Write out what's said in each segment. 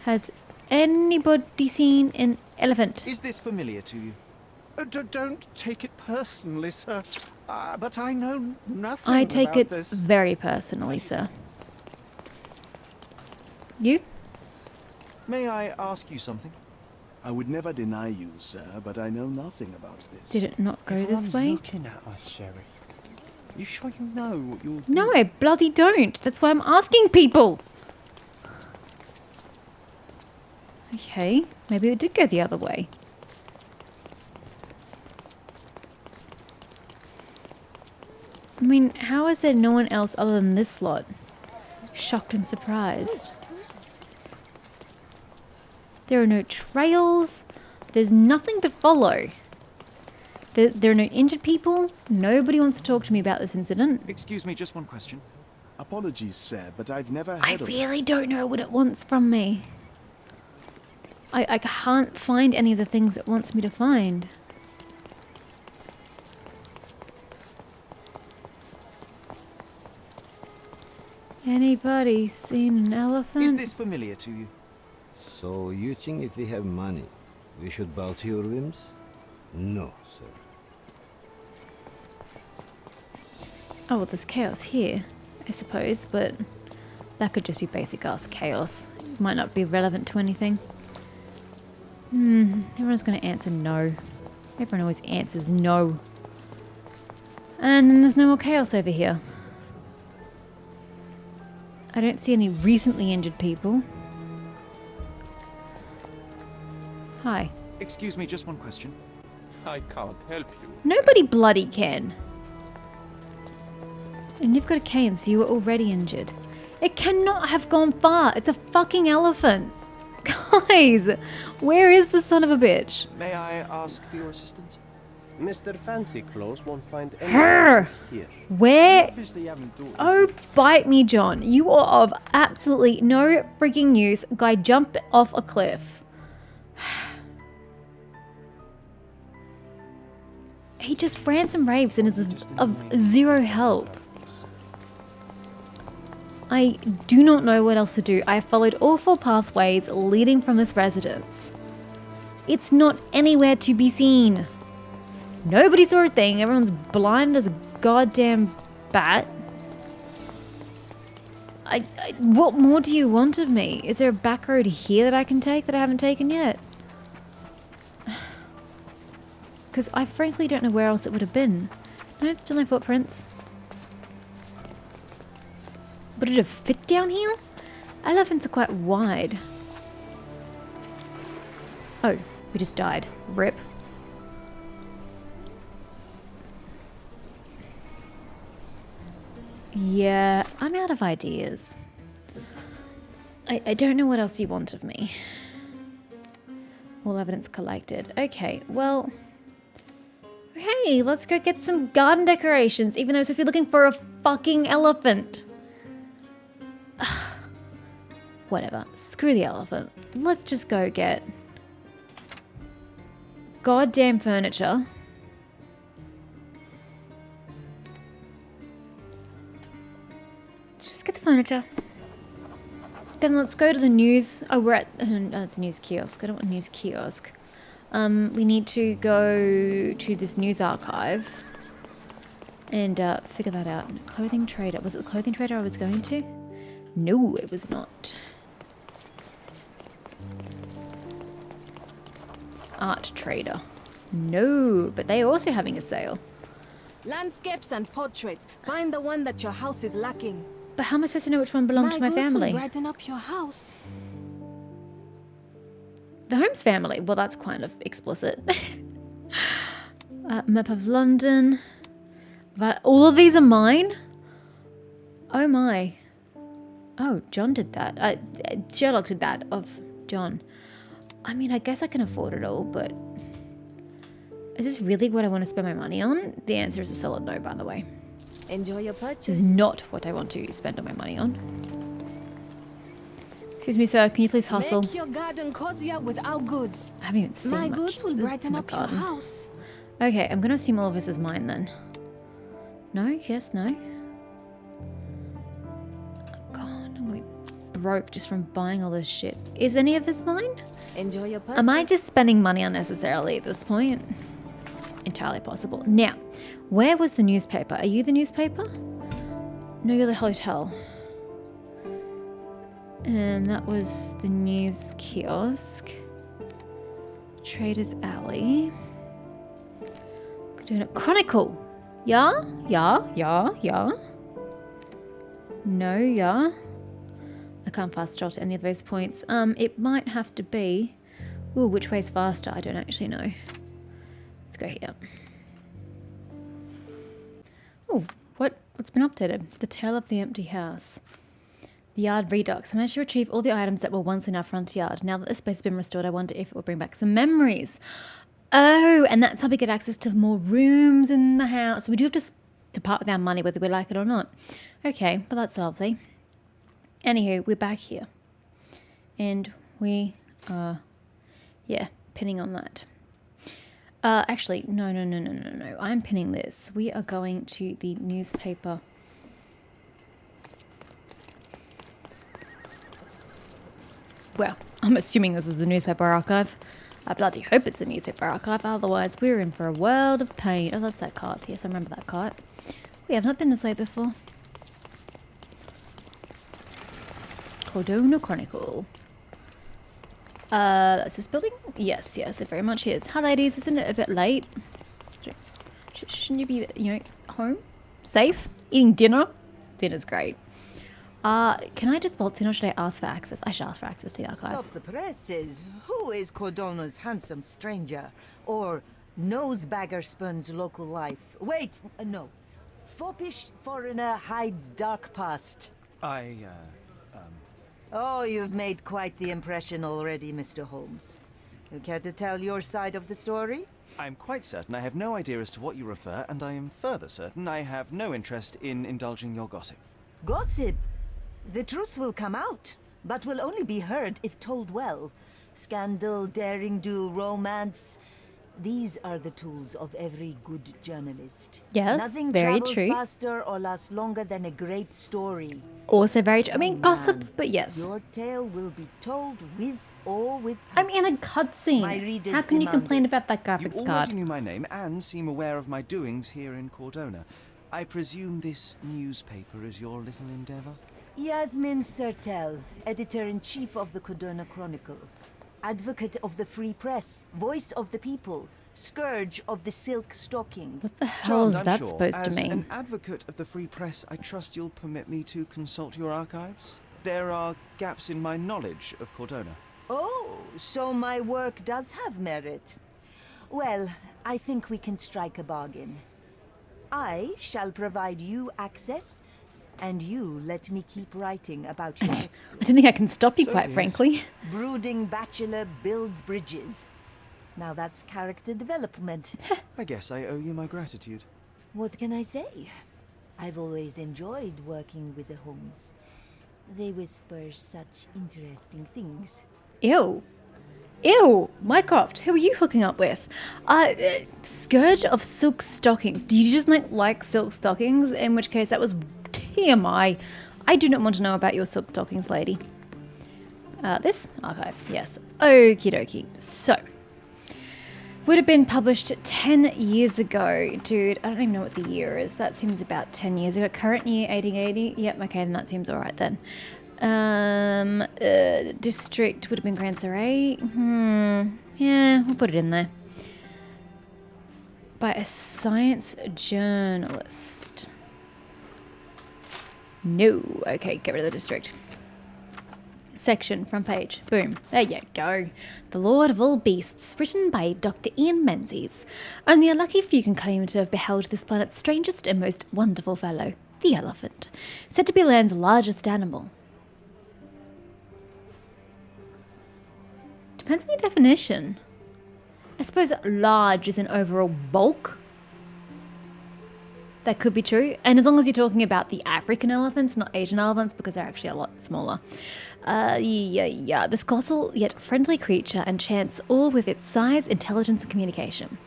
Has anybody seen an elephant? Is this familiar to you? Don't take it personally, sir. But I know nothing I take about it this. very personally, sir. You? May I ask you something? I would never deny you, sir, but I know nothing about this. Did it not go Everyone's this way? looking at us, Sherry. You sure you know what you're doing? No, I bloody don't. That's why I'm asking people. Okay, maybe it did go the other way. I mean, how is there no one else other than this lot? Shocked and surprised. There are no trails. There's nothing to follow. There are no injured people. Nobody wants to talk to me about this incident. Excuse me, just one question. Apologies, sir, but I've never I heard of really don't know what it wants from me. I can't find any of the things it wants me to find. Anybody seen an elephant? Is this familiar to you? So you think if we have money, we should bow to your whims? No, sir. Oh, well, there's chaos here, I suppose, but that could just be basic ass chaos. It might not be relevant to anything. Everyone's going to answer no. Everyone always answers no. And then there's no more chaos over here. I don't see any recently injured people. Hi. Excuse me, just one question. I can't help you. Nobody bloody can. And you've got a cane, so you were already injured. It cannot have gone far. It's a fucking elephant. Guys, where is the son of a bitch? May I ask for your assistance? Mr. Fancy Clothes won't find any Her. answers here. Where? Obviously haven't thought this Oh, through. bite me, John. You are of absolutely no freaking use. Guy jumped off a cliff. He just rants and raves and is of zero help. I do not know what else to do. I have followed all 4 pathways leading from this residence. It's not anywhere to be seen. Nobody saw a thing. Everyone's blind as a goddamn bat. What more do you want of me? Is there a back road here that I can take that I haven't taken yet? Because I frankly don't know where else it would have been. No, still no footprints. Would it have fit down here? Elephants are quite wide. Oh, we just died. Rip. Yeah, I'm out of ideas. I don't know what else you want of me. All evidence collected. Okay, well... Hey, let's go get some garden decorations, even though it's supposed to be looking for a fucking elephant. Whatever. Screw the elephant. Let's just go get goddamn furniture. Let's just get the furniture. Then let's go to the news. Oh, we're at... it's a news kiosk. I don't want a news kiosk. We need to go to this news archive and figure that out. Clothing trader. Was it the clothing trader I was going to? No, it was not. Art trader. No, but they're also having a sale. Landscapes and portraits. Find the one that your house is lacking. But how am I supposed to know which one belonged to my goods family? will brighten up your house. The Holmes family. Well, that's kind of explicit. Map of London. But all of these are mine? Oh my. Oh, John did that. Sherlock did that of John. I mean, I guess I can afford it all, but... Is this really what I want to spend my money on? The answer is a solid no, by the way. Enjoy your This purchase. is not what I want to spend all my money on. Excuse me, sir. Can you please hustle? Make your garden cozier with our goods. I haven't even seen My much. goods will This is brighten my up your garden. house. Okay, I'm going to assume all of this is mine then. No? Yes? No? God, I'm going to be broke just from buying all this shit. Is any of this mine? Enjoy your purchase. Am I just spending money unnecessarily at this point? Entirely possible. Now, where was the newspaper? Are you the newspaper? No, you're the hotel. And that was the news kiosk. Trader's Alley. Doing a Chronicle. Yeah? No, yeah. I can't fast travel to any of those points. It might have to be... Ooh, which way's faster? I don't actually know. Let's go here. Oh, what's been updated? The Tale of the Empty House. The Yard Redux. I managed to retrieve all the items that were once in our front yard. Now that the space has been restored, I wonder if it will bring back some memories. Oh, and that's how we get access to more rooms in the house. So we do have to part with our money whether we like it or not. Okay, well that's lovely. Anywho, we're back here. And we are, yeah, pinning on that. Actually, no. I'm pinning this. We are going to the newspaper. Well, I'm assuming this is the newspaper archive. I bloody hope it's the newspaper archive, otherwise we're in for a world of pain. Oh, that's that cart. Yes, I remember that cart. We have not been this way before. Cordona Chronicle. That's this building? Yes, it very much is. Hi ladies, isn't it a bit late? Shouldn't you be, home? Safe? Eating dinner? Dinner's great. Can I just waltz in or should I ask for access? I shall ask for access to the archive. Stop the presses. Who is Cordona's handsome stranger? Or Nosebaggerspun's local life? Wait, no. Foppish foreigner hides dark past. Oh, you've made quite the impression already, Mr. Holmes. You care to tell your side of the story? I'm quite certain I have no idea as to what you refer, and I am further certain I have no interest in indulging your gossip. Gossip? The truth will come out, but will only be heard if told well. Scandal, daring-do, romance. These are the tools of every good journalist. Yes, Nothing very travels true. faster or lasts longer than a great story. Also very true. I mean, gossip, Man, but yes. Your tale will be told with or without. I'm in a My cutscene. readers How can you demand complain it. about that You graphics already card? knew my name and seem aware of my doings here in Cordona. I presume this newspaper is your little endeavor? Yasmin Sertel, editor-in-chief of the Cordona Chronicle. Advocate of the free press, voice of the people, scourge of the silk stocking. What the hell Charmed, is I'm that sure. supposed to As mean? an advocate of the free press, I trust you'll permit me to consult your archives? There are gaps in my knowledge of Cordona. Oh, so my work does have merit. Well, I think we can strike a bargain. I shall provide you access, and you let me keep writing about your I exploits. don't think I can stop you, So quite be it. frankly. Brooding bachelor builds bridges. Now that's character development. I guess I owe you my gratitude. What can I say? I've always enjoyed working with the Holmes. They whisper such interesting things. Ew. Ew. Mycroft, who are you hooking up with? Scourge of silk stockings. Do you just like silk stockings? In which case that was TMI. I do not want to know about your silk stockings, lady. This archive, yes. Okie dokie. So, would have been published 10 years ago. Dude, I don't even know what the year is. That seems about 10 years ago. Current year, 1880. Yep, okay, then that seems alright then. District would have been Grand Surrey. Yeah, we'll put it in there. By a science journalist. No. Okay, get rid of the district. Section, front page. Boom. There you go. The Lord of All Beasts, written by Dr. Ian Menzies. Only a lucky few can claim to have beheld this planet's strangest and most wonderful fellow, the elephant. Said to be land's largest animal. Depends on your definition. I suppose large is in overall bulk. That could be true. And as long as you're talking about the African elephants, not Asian elephants, because they're actually a lot smaller. Yeah. This colossal yet friendly creature enchants all with its size, intelligence, and communication.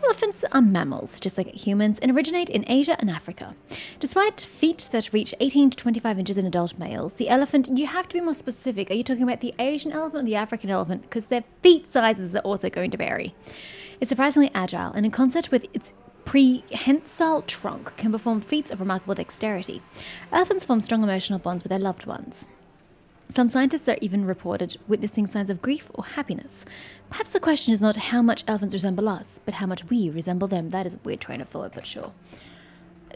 Elephants are mammals, just like humans, and originate in Asia and Africa. Despite feet that reach 18 to 25 inches in adult males, the elephant, you have to be more specific. Are you talking about the Asian elephant or the African elephant? Because their feet sizes are also going to vary. It's surprisingly agile, and in concert with its prehensile trunk, can perform feats of remarkable dexterity. Elephants form strong emotional bonds with their loved ones. Some scientists are even reported witnessing signs of grief or happiness. Perhaps the question is not how much elephants resemble us, but how much we resemble them. That is a weird train of thought, but sure.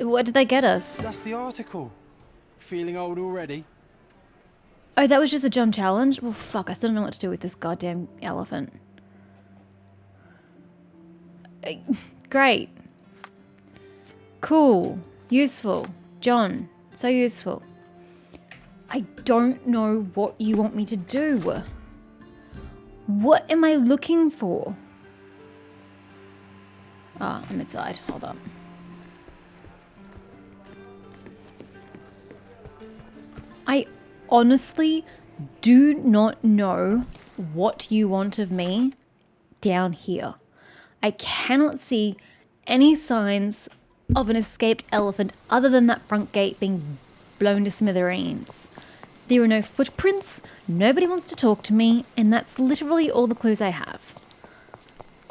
What did they get us? That's the article. Feeling old already? Oh, that was just a jump challenge? Well, fuck, I still don't know what to do with this goddamn elephant. Great. Cool. Useful. John. So useful. I don't know what you want me to do. What am I looking for? Ah, I'm inside. Hold on. I honestly do not know what you want of me down here. I cannot see any signs of an escaped elephant other than that front gate being blown to smithereens. There are no footprints, nobody wants to talk to me, and that's literally all the clues I have.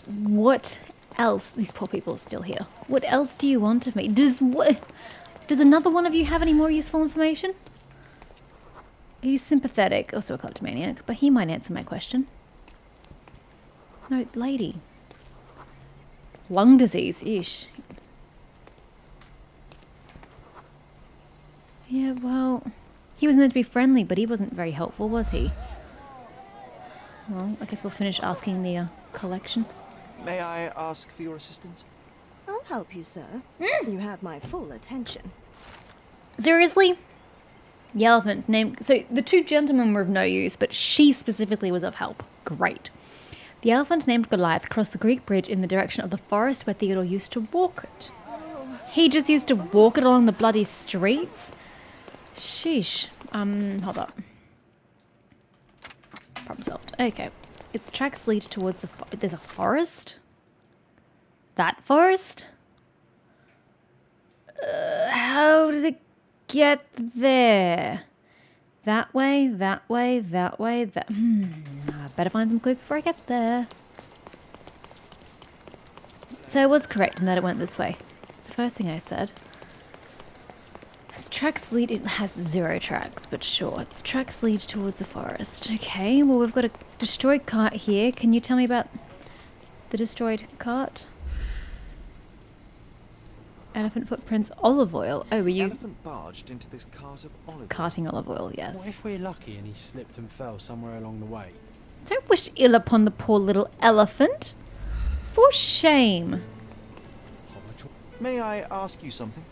What else? These poor people are still here. What else do you want of me? Does another one of you have any more useful information? He's sympathetic, also a kleptomaniac, but he might answer my question. No, lady. Lung disease, ish. Yeah, well, he was meant to be friendly, but he wasn't very helpful, was he? Well, I guess we'll finish asking the collection. May I ask for your assistance? I'll help you, sir. You have my full attention. Seriously? The elephant named... So, the two gentlemen were of no use, but she specifically was of help. Great. The elephant named Goliath crossed the Greek bridge in the direction of the forest where Theodore used to walk it. He just used to walk it along the bloody streets? Sheesh. Hold up. Problem solved. Okay. Its tracks lead towards the... There's a forest? That forest? How did it get there? That way, that way, that way, that... I better find some clues before I get there. So I was correct in that it went this way. It's the first thing I said. Its tracks lead... It has 0 tracks, but sure. Its tracks lead towards the forest. Okay, well, we've got a destroyed cart here. Can you tell me about the destroyed cart? Elephant footprints, olive oil. Oh, were you... Elephant barged into this cart of olive oil. Carting olive oil, yes. What if we're lucky and he slipped and fell somewhere along the way? Don't wish ill upon the poor little elephant. For shame. May I ask you something?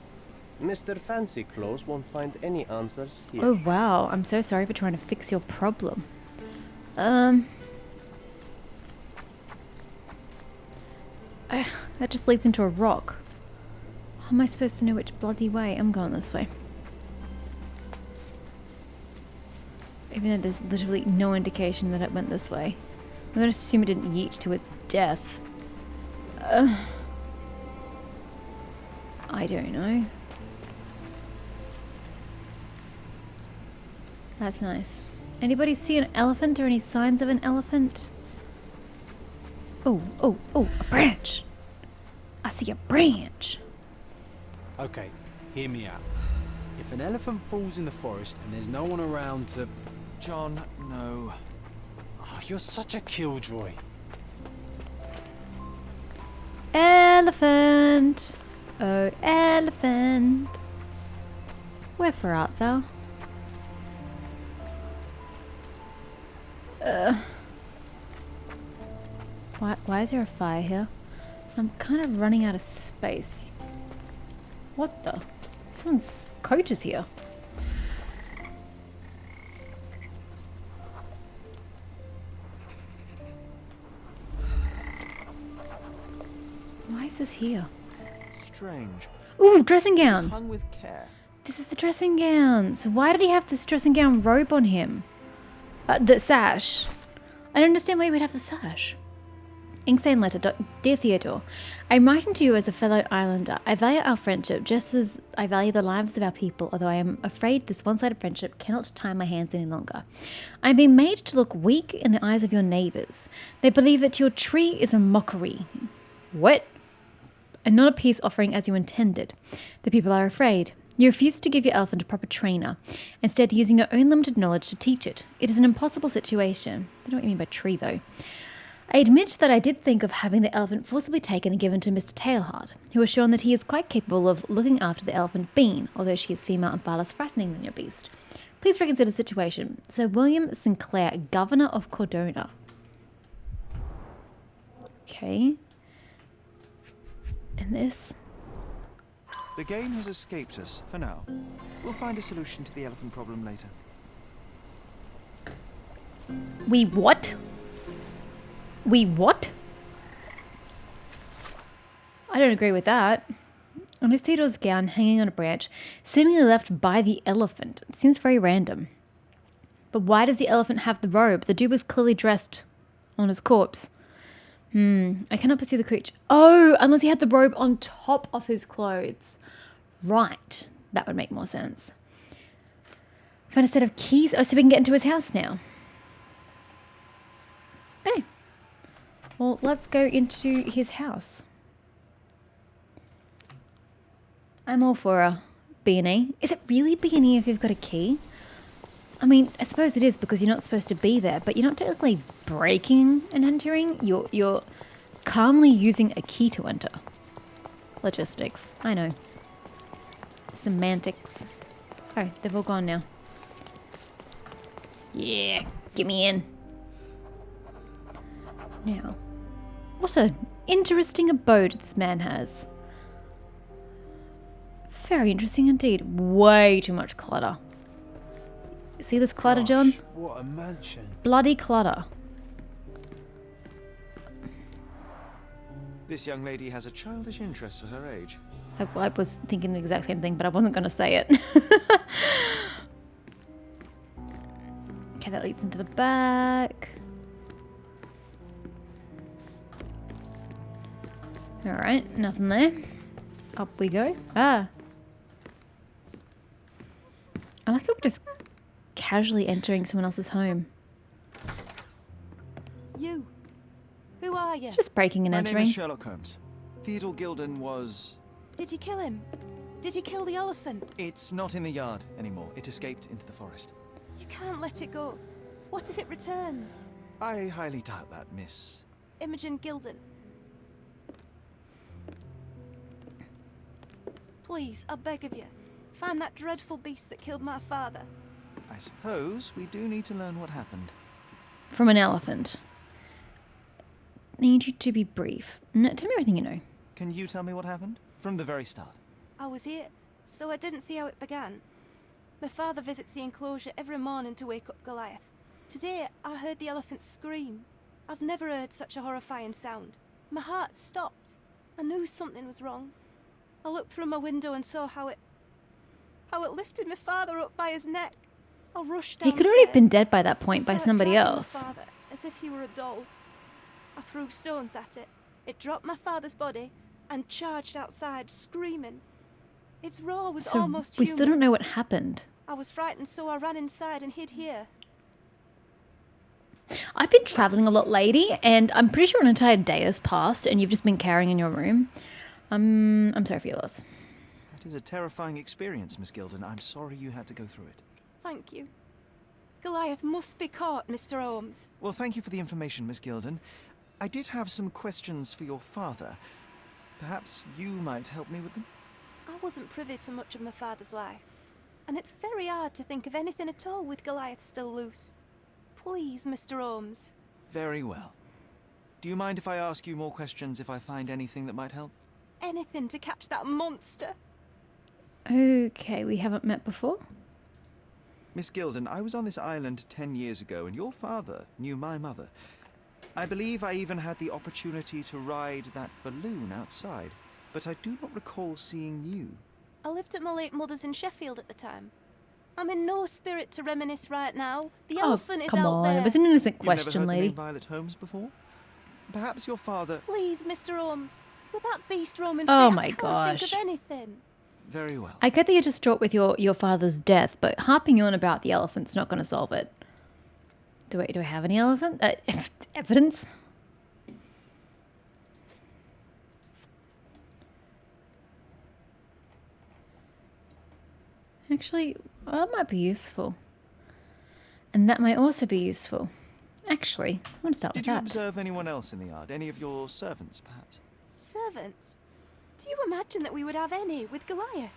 Mr. Fancy Clothes won't find any answers here. Oh, wow. I'm so sorry for trying to fix your problem. That just leads into a rock. How am I supposed to know which bloody way? I'm going this way. Even though there's literally no indication that it went this way. I'm going to assume it didn't yeet to its death. I don't know. That's nice. Anybody see an elephant or any signs of an elephant? Oh, oh, oh, a branch! I see a branch! Okay, hear me out. If an elephant falls in the forest and there's no one around to... John, no. Oh, you're such a killjoy. Elephant! Oh, elephant! Wherefore art thou? Why is there a fire here? I'm kind of running out of space. What the? Someone's coat is here. Why is this here? Strange. Ooh, dressing gown! It's hung with care. This is the dressing gown. So why did he have this dressing gown robe on him? The sash. I don't understand why he would have the sash. Insane letter. Dear Theodore, I'm writing to you as a fellow islander. I value our friendship just as I value the lives of our people, although I am afraid this one-sided friendship cannot tie my hands any longer. I am being made to look weak in the eyes of your neighbours. They believe that your tree is a mockery. What? And not a peace offering as you intended. The people are afraid. You refuse to give your elephant a proper trainer, instead using your own limited knowledge to teach it. It is an impossible situation. I don't know what you mean by tree, though. I admit that I did think of having the elephant forcibly taken and given to Mr. Tailheart, who has shown that he is quite capable of looking after the elephant Bean, although she is female and far less frightening than your beast. Please reconsider the situation. Sir William Sinclair, Governor of Cordona. Okay. And this... The game has escaped us, for now. We'll find a solution to the elephant problem later. We what? We what? I don't agree with that. On his Theodore's gown hanging on a branch, seemingly left by the elephant. It seems very random. But why does the elephant have the robe? The dude was clearly dressed on his corpse. I cannot pursue the creature. Oh, unless he had the robe on top of his clothes. Right. That would make more sense. Find a set of keys. Oh, so we can get into his house now. Hey. Well, let's go into his house. I'm all for a B&E. Is it really B&E if you've got a key? I mean, I suppose it is because you're not supposed to be there, but you're not technically breaking and entering. You're calmly using a key to enter. Logistics. I know. Semantics. Oh, they've all gone now. Yeah, get me in. Now, what an interesting abode this man has. Very interesting indeed. Way too much clutter. See this clutter, Gosh, John? What a mansion. Bloody clutter. This young lady has a childish interest for her age. I was thinking the exact same thing, but I wasn't going to say it. Okay, that leads into the back. Alright, nothing there. Up we go. Ah. I like how we're just casually entering someone else's home. You. Who are you? Just breaking and My name entering. is Sherlock Holmes. Theodore Gilden was... Did you kill him? Did you kill the elephant? It's not in the yard anymore. It escaped into the forest. You can't let it go. What if it returns? I highly doubt that, Miss. Imogen Gilden. Please, I beg of you, find that dreadful beast that killed my father. I suppose we do need to learn what happened. From an elephant. Need you to be brief. No, tell me everything you know. Can you tell me what happened? From the very start. I was here, so I didn't see how it began. My father visits the enclosure every morning to wake up Goliath. Today, I heard the elephant scream. I've never heard such a horrifying sound. My heart stopped. I knew something was wrong. I looked through my window and saw how it lifted my father up by his neck. I rushed downstairs. He could already have been dead by that point by I saw it somebody dragging my else. father, as if he were a doll. I threw stones at it. It dropped my father's body and charged outside, screaming. Its roar was So almost we human. still don't know what happened. I was frightened, so I ran inside and hid here. I've been traveling a lot, lady, and I'm pretty sure an entire day has passed and you've just been carrying in your room. I'm sorry for your loss. That is a terrifying experience, Miss Gilden. I'm sorry you had to go through it. Thank you. Goliath must be caught, Mr. Holmes. Well, thank you for the information, Miss Gilden. I did have some questions for your father. Perhaps you might help me with them? I wasn't privy to much of my father's life, and it's very hard to think of anything at all with Goliath still loose. Please, Mr. Holmes. Very well. Do you mind if I ask you more questions if I find anything that might help? Anything to catch that monster. Okay, we haven't met before. Miss Gilden, I was on this island 10 years ago, and your father knew my mother. I believe I even had the opportunity to ride that balloon outside, but I do not recall seeing you. I lived at my late mother's in Sheffield at the time. I'm in no spirit to reminisce right now. The elephant is come out on. there. It was an innocent You've never question, heard the lady. name Violet Holmes before? Perhaps your father... Please, Mr. Holmes. With that beast roaming Oh free, my I can't gosh. think of anything. Very well. I get that you're distraught with your father's death, but harping on about the elephant's not going to solve it. Do I have any evidence? Actually, that might be useful. And that might also be useful. Actually, I want to start with Did you that. observe anyone else in the yard? Any of your servants, perhaps? Servants? Do you imagine that we would have any with Goliath?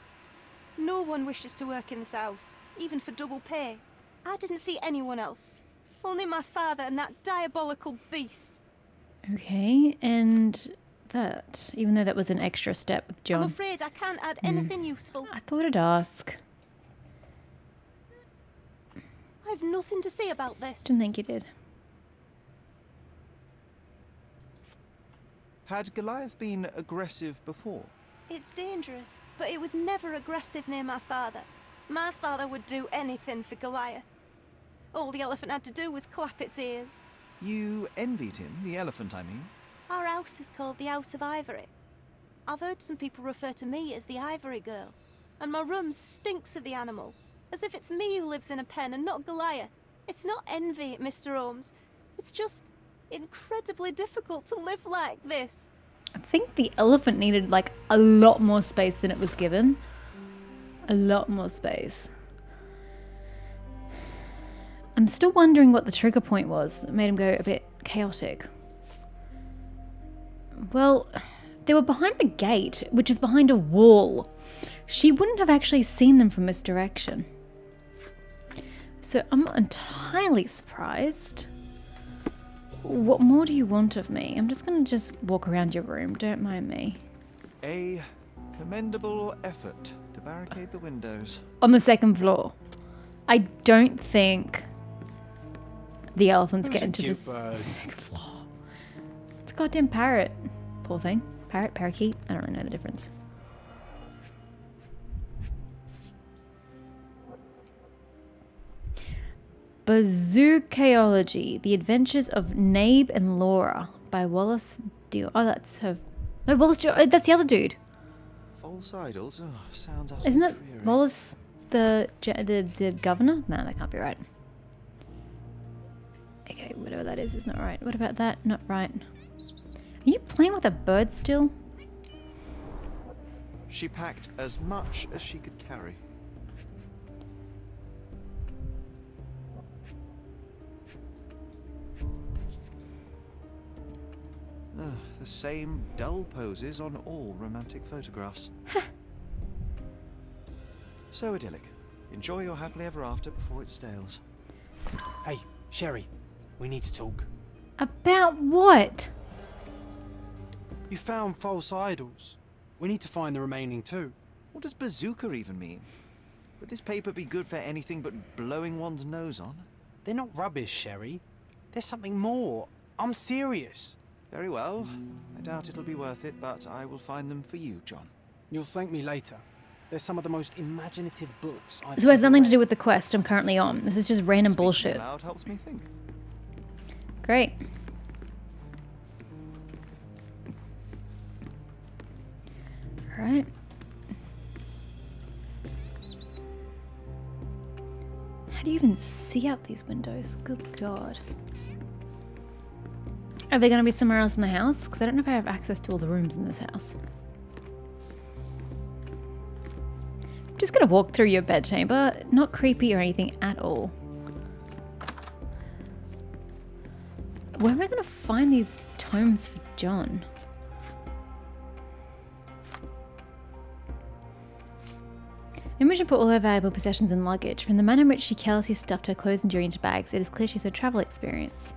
No one wishes to work in this house, even for double pay. I didn't see anyone else. Only my father and that diabolical beast. Okay, and that, even though that was an extra step with John. I'm afraid I can't add anything useful. I thought I'd ask. I've nothing to say about this. Didn't think you did. Had Goliath been aggressive before? It's dangerous, but it was never aggressive near my father. My father would do anything for Goliath. All the elephant had to do was clap its ears. You envied him, the elephant, I mean? Our house is called the House of Ivory. I've heard some people refer to me as the Ivory Girl, and my room stinks of the animal, as if it's me who lives in a pen and not Goliath. It's not envy, Mr. Holmes. It's just incredibly difficult to live like this. I think the elephant needed like a lot more space than it was given. A lot more space. I'm still wondering what the trigger point was that made him go a bit chaotic. Well, they were behind the gate, which is behind a wall. She wouldn't have actually seen them from this direction. So I'm not entirely surprised. What more do you want of me? I'm just going to just walk around your room. Don't mind me. A commendable effort to barricade the windows. On the second floor. I don't think the elephants get into the second floor. It's a goddamn parrot. Poor thing. Parrot, parakeet. I don't really know the difference. Bazookaology: The Adventures of Nabe and Laura by Wallace Deal. Oh, that's her. No, Wallace. That's the other dude. False idols? Oh, sounds utterly Isn't that dreary. Wallace the governor? No, that can't be right. Okay, whatever that is not right. What about that? Not right. Are you playing with a bird still? She packed as much as she could carry. The same dull poses on all romantic photographs. So idyllic. Enjoy your happily ever after before it stales. Hey, Sherry, we need to talk. About what? You found false idols. We need to find the remaining two. What does bazooka even mean? Would this paper be good for anything but blowing one's nose on? They're not rubbish, Sherry. There's something more. I'm serious. Very well. I doubt it'll be worth it, but I will find them for you, John. You'll thank me later. They're some of the most imaginative books I've This has ever nothing to read. do with the quest I'm currently on. This is just random Speaking bullshit. aloud helps me think. Great. Alright. How do you even see out these windows? Good God. Are they going to be somewhere else in the house? Because I don't know if I have access to all the rooms in this house. I'm just going to walk through your bedchamber. Not creepy or anything at all. Where am I going to find these tomes for John? Imogen put all her valuable possessions in luggage. From the manner in which she carelessly stuffed her clothes and jewelry into bags, it is clear she's a travel experience.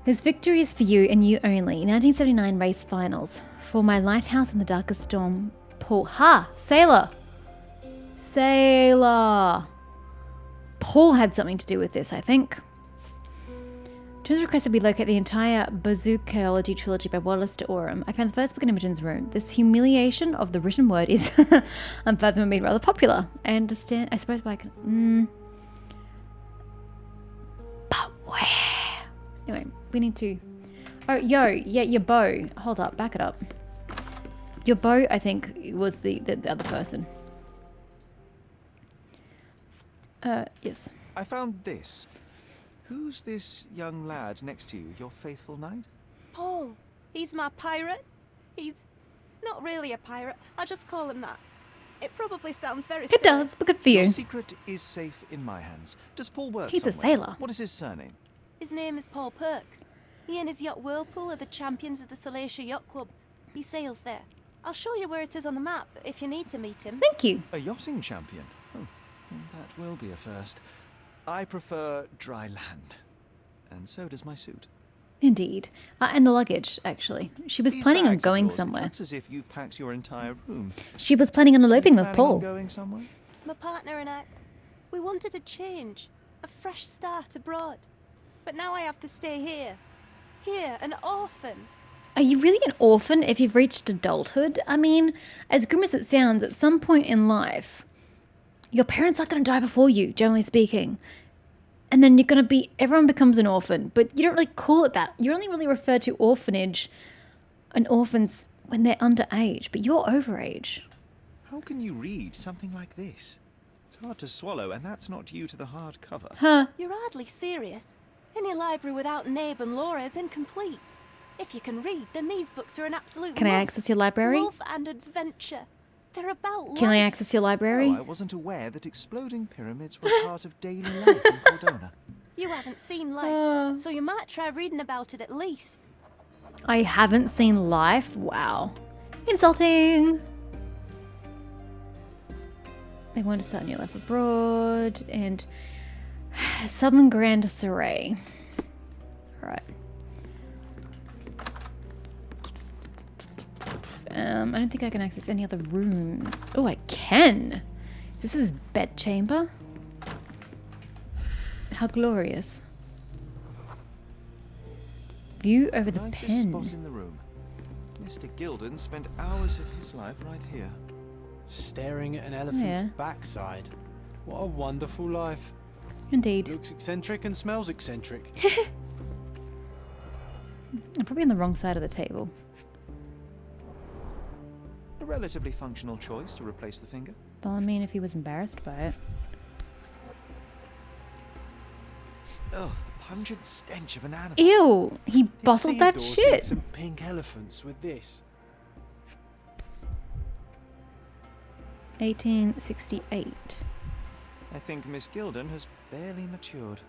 This victory is for you and you only. 1979 race finals. For my lighthouse in the darkest storm. Paul. Ha! Sailor! Sailor! Paul had something to do with this, I think. Jones requested we locate the entire Bazookaology trilogy by Wallace de Orem. I found the first book in Imogen's room. This humiliation of the written word is unfathomably made rather popular. I understand. I suppose I can. But where? Anyway, we need to. Oh, yo, yeah, your bow. Hold up, back it up. Your bow, I think, was the other person. Yes. I found this. Who's this young lad next to you, your faithful knight? Paul. He's my pirate. He's not really a pirate. I just call him that. It probably sounds very silly. It does, but good for you. Your secret is safe in my hands. Does Paul work He's a somewhere? sailor. What is his surname? His name is Paul Perks. He and his yacht Whirlpool are the champions of the Salacia Yacht Club. He sails there. I'll show you where it is on the map if you need to meet him. Thank you. A yachting champion? Oh, well, that will be a first. I prefer dry land. And so does my suit. Indeed. And the luggage, actually. She was These planning on bags of going yours, it somewhere. looks as if you've packed your entire room. She was planning on eloping with Planning on Paul. going somewhere? My partner and I, we wanted a change, a fresh start abroad. But now I have to stay here. Here, an orphan. Are you really an orphan if you've reached adulthood? I mean, as grim as it sounds, at some point in life, your parents are going to die before you, generally speaking. And then you're going to be, everyone becomes an orphan. But you don't really call it that. You only really refer to orphanage and orphans when they're underage. But you're overage. How can you read something like this? It's hard to swallow, and that's not due to the hard cover. Huh. You're hardly serious. Any library without Nabe and Laura is incomplete. If you can read, then these books are an absolute Can I must. access your library? Love and adventure. They're about Can I life. access your library? Oh, I wasn't aware that exploding pyramids were part of daily life in Cordona. You haven't seen life, so you might try reading about it at least. I haven't seen Life. Wow. Insulting. They want to start a new life abroad and Southern Grand Surrey. Alright. I don't think I can access any other rooms. Oh, I can. Is this his bedchamber? How glorious. View over the Nicest pen. spot in the room. Mr. Gilden spent hours of his life right here. Staring at an elephant's Yeah. backside. What a wonderful life. Indeed. Looks eccentric and smells eccentric. I'm probably on the wrong side of the table. A relatively functional choice to replace the finger. Well, I mean, if he was embarrassed by it. Ugh, the pungent stench of an animal. Ew! He bottled that Theodore shit! sent some pink elephants with this. 1868. I think Miss Gilden has barely matured.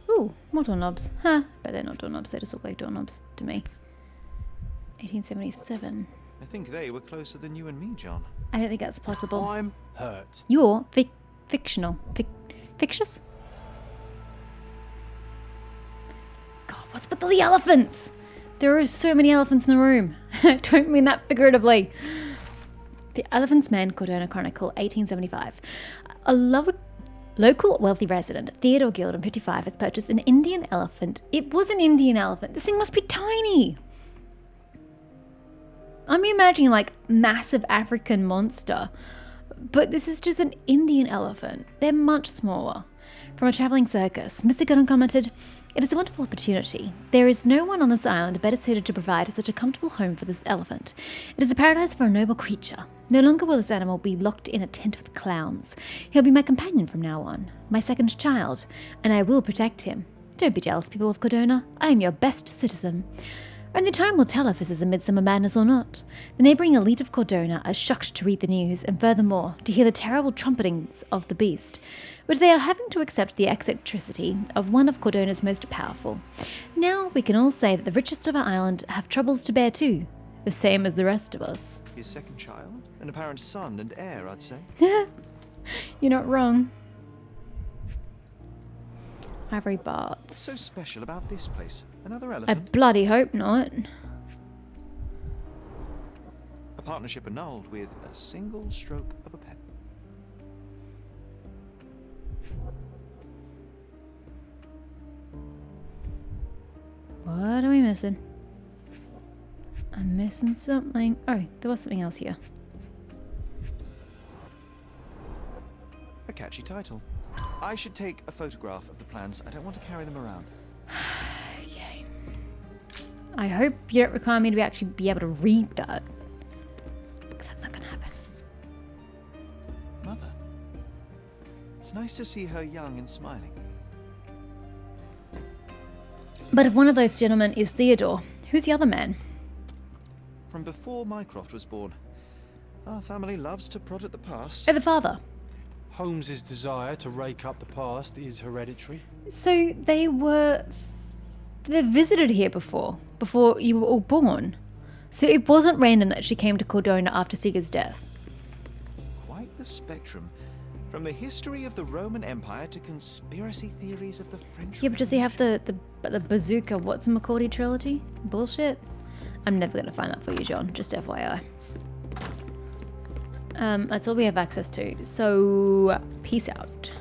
Ooh, more doorknobs. Huh, but they're not doorknobs, they just look like doorknobs to me. 1877. I think they were closer than you and me, John. I don't think that's possible. I'm hurt. You're fictional. Fictitious? God, what's with all the elephants? There are so many elephants in the room. I don't mean that figuratively. The Elephant's Man, Cordona Chronicle, 1875. A local wealthy resident, Theodore Gilden, 55, has purchased an Indian elephant. It was an Indian elephant. This thing must be tiny. I'm imagining like massive African monster. But this is just an Indian elephant. They're much smaller. From a travelling circus, Mr. Gilden commented, "It is a wonderful opportunity. There is no one on this island better suited to provide such a comfortable home for this elephant. It is a paradise for a noble creature. No longer will this animal be locked in a tent with clowns. He'll be my companion from now on, my second child, and I will protect him. Don't be jealous, people of Cordona. I am your best citizen. Only time will tell if this is a midsummer madness or not. The neighbouring elite of Cordona are shocked to read the news, and furthermore, to hear the terrible trumpetings of the beast, but they are having to accept the eccentricity of one of Cordona's most powerful. Now we can all say that the richest of our island have troubles to bear too, the same as the rest of us." His second child? An apparent son and heir, I'd say. You're not wrong. Ivory baths. What's so special about this place? Another I elephant? bloody hope not. A partnership annulled with a single stroke of a pen. What are we missing? I'm missing something. Oh, there was something else here. A catchy title. I should take a photograph of the plans. I don't want to carry them around. Okay. I hope you don't require me to actually be able to read that. Because that's not going to happen. Mother. It's nice to see her young and smiling. But if one of those gentlemen is Theodore, who's the other man? From before Mycroft was born. Our family loves to prod at the past. Oh, the father. Holmes's desire to rake up the past is hereditary. So they visited here before you were all born. So it wasn't random that she came to Cordona after Sigurd's death. Quite the spectrum. From the history of the Roman Empire to conspiracy theories of the French Yeah, but does he have the bazooka what's-a-McCordy trilogy? Bullshit. I'm never going to find that for you, John. Just FYI. That's all we have access to. So, peace out.